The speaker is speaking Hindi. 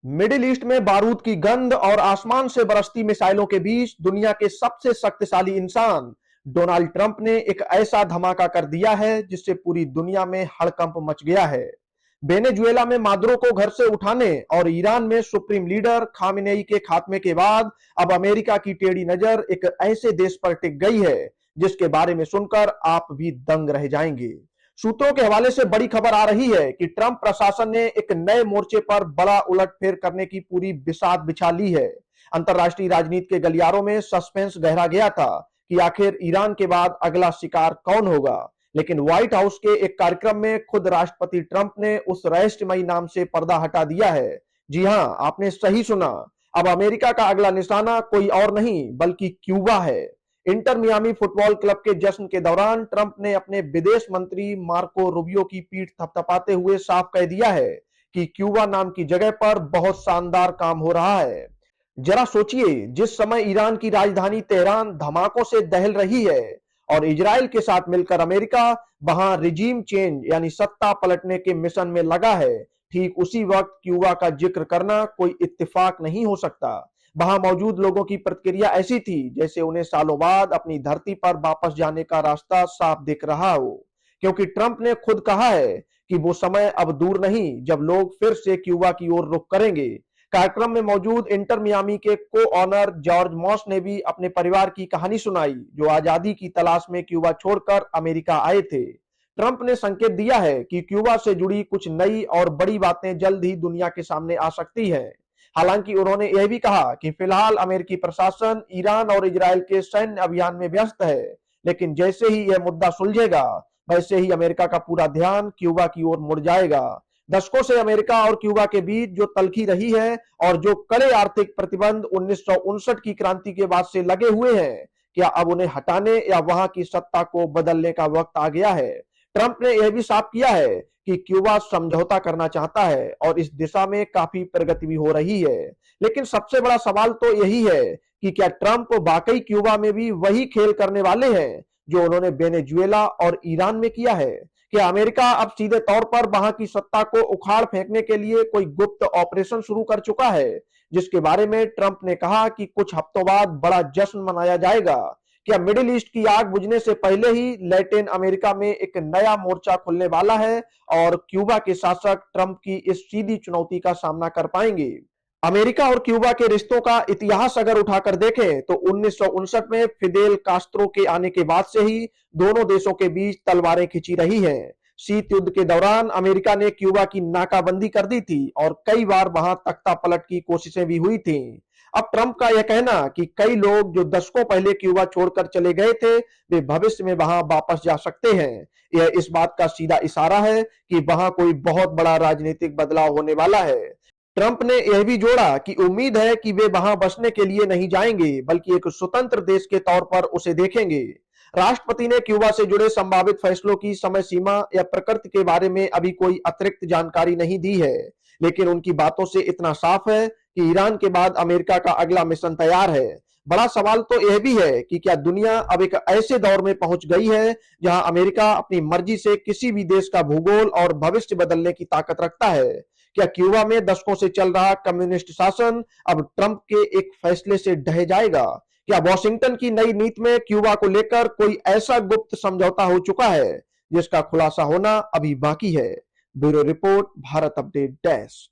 मिडिल ईस्ट में बारूद की गंध और आसमान से बरसती मिसाइलों के बीच दुनिया के सबसे शक्तिशाली इंसान डोनाल्ड ट्रंप ने एक ऐसा धमाका कर दिया है जिससे पूरी दुनिया में हड़कंप मच गया है। वेनेजुएला में मादुरो को घर से उठाने और ईरान में सुप्रीम लीडर खामेनेई के खात्मे के बाद अब अमेरिका की टेढ़ी नजर एक ऐसे देश पर टिक गई है जिसके बारे में सुनकर आप भी दंग रह जाएंगे। सूत्रों के हवाले से बड़ी खबर आ रही है कि ट्रंप प्रशासन ने एक नए मोर्चे पर बड़ा उलटफेर करने की पूरी बिसात बिछा ली है। अंतरराष्ट्रीय राजनीति के गलियारों में सस्पेंस गहरा गया था कि आखिर ईरान के बाद अगला शिकार कौन होगा, लेकिन व्हाइट हाउस के एक कार्यक्रम में खुद राष्ट्रपति ट्रंप ने उस रहस्यमयी नाम से पर्दा हटा दिया है। जी हां, आपने सही सुना। अब अमेरिका का अगला निशाना कोई और नहीं बल्कि क्यूबा है। इंटर मियामी फुटबॉल क्लब के जश्न के दौरान ट्रंप ने अपने विदेश मंत्री मार्को रूबियो की पीठ थपथपाते हुए साफ कह दिया है कि क्यूबा नाम की जगह पर बहुत शानदार काम हो रहा है। जरा सोचिए, जिस समय ईरान की राजधानी तेहरान धमाकों से दहल रही है और इजराइल के साथ मिलकर अमेरिका वहां रिजीम चेंज यानी सत्ता पलटने के मिशन में लगा है, ठीक उसी वक्त क्यूबा का जिक्र करना कोई इत्तेफाक नहीं हो सकता। वहां मौजूद लोगों की प्रतिक्रिया ऐसी थी जैसे उन्हें सालों बाद अपनी धरती पर वापस जाने का रास्ता साफ दिख रहा हो, क्योंकि ट्रंप ने खुद कहा है कि वो समय अब दूर नहीं जब लोग फिर से क्यूबा की ओर रुख करेंगे। कार्यक्रम में मौजूद इंटर मियामी के को ऑनर जॉर्ज मॉस ने भी अपने परिवार की कहानी सुनाई, जो आजादी की तलाश में क्यूबा छोड़कर अमेरिका आए थे। ट्रंप ने संकेत दिया है कि क्यूबा से जुड़ी कुछ नई और बड़ी बातें जल्द ही दुनिया के सामने आ सकती हैं। हालांकि उन्होंने यह भी कहा कि फिलहाल अमेरिकी प्रशासन ईरान और इजराइल के सैन्य अभियान में व्यस्त है, लेकिन जैसे ही यह मुद्दा सुलझेगा वैसे ही अमेरिका का पूरा ध्यान क्यूबा की ओर मुड़ जाएगा। दशकों से अमेरिका और क्यूबा के बीच जो तल्खी रही है और जो कड़े आर्थिक प्रतिबंध 1959 की क्रांति के बाद से लगे हुए हैं, क्या अब उन्हें हटाने या वहां की सत्ता को बदलने का वक्त आ गया है? ट्रंप ने यह भी साफ किया है कि क्यूबा समझौता करना चाहता है और इस दिशा में काफी प्रगति भी हो रही है। लेकिन सबसे बड़ा सवाल तो यही है कि क्या ट्रंप वाकई क्यूबा में भी वही खेल करने वाले हैं जो उन्होंने वेनेजुएला और ईरान में किया है? क्या अमेरिका अब सीधे तौर पर वहां की सत्ता को उखाड़ फेंकने के लिए कोई गुप्त ऑपरेशन शुरू कर चुका है, जिसके बारे में ट्रंप ने कहा कि कुछ हफ्तों बाद बड़ा जश्न मनाया जाएगा? क्या मिडिल ईस्ट की आग बुझने से पहले ही लैटिन अमेरिका में एक नया मोर्चा खुलने वाला है और क्यूबा के शासक ट्रंप की इस सीधी चुनौती का सामना कर पाएंगे? अमेरिका और क्यूबा के रिश्तों का इतिहास अगर उठाकर देखें तो 1959 में फिदेल कास्त्रो के आने के बाद से ही दोनों देशों के बीच तलवारें खिंची रही हैं। शीत युद्ध के दौरान अमेरिका ने क्यूबा की नाकाबंदी कर दी थी और कई बार वहां तख्ता पलट की कोशिशें भी हुई थी। अब ट्रंप का यह कहना कि कई लोग जो दशकों पहले क्यूबा छोड़कर चले गए थे वे भविष्य में वहां वापस जा सकते हैं, यह इस बात का सीधा इशारा है कि वहां कोई बहुत बड़ा राजनीतिक बदलाव होने वाला है। ट्रंप ने यह भी जोड़ा कि उम्मीद है कि वे वहां बसने के लिए नहीं जाएंगे बल्कि एक स्वतंत्र देश के तौर पर उसे देखेंगे। राष्ट्रपति ने क्यूबा से जुड़े संभावित फैसलों की समय सीमा या प्रकृति के बारे में अभी कोई अतिरिक्त जानकारी नहीं दी है, लेकिन उनकी बातों से इतना साफ है कि ईरान के बाद अमेरिका का अगला मिशन तैयार है। बड़ा सवाल तो यह भी है कि क्या दुनिया अब एक ऐसे दौर में पहुंच गई है जहां अमेरिका अपनी मर्जी से किसी भी देश का भूगोल और भविष्य बदलने की ताकत रखता है? क्या क्यूबा में दशकों से चल रहा कम्युनिस्ट शासन अब ट्रंप के एक फैसले से ढह जाएगा? क्या वॉशिंगटन की नई नीति में क्यूबा को लेकर कोई ऐसा गुप्त समझौता हो चुका है जिसका खुलासा होना अभी बाकी है? Bureau report, Bharat update desk.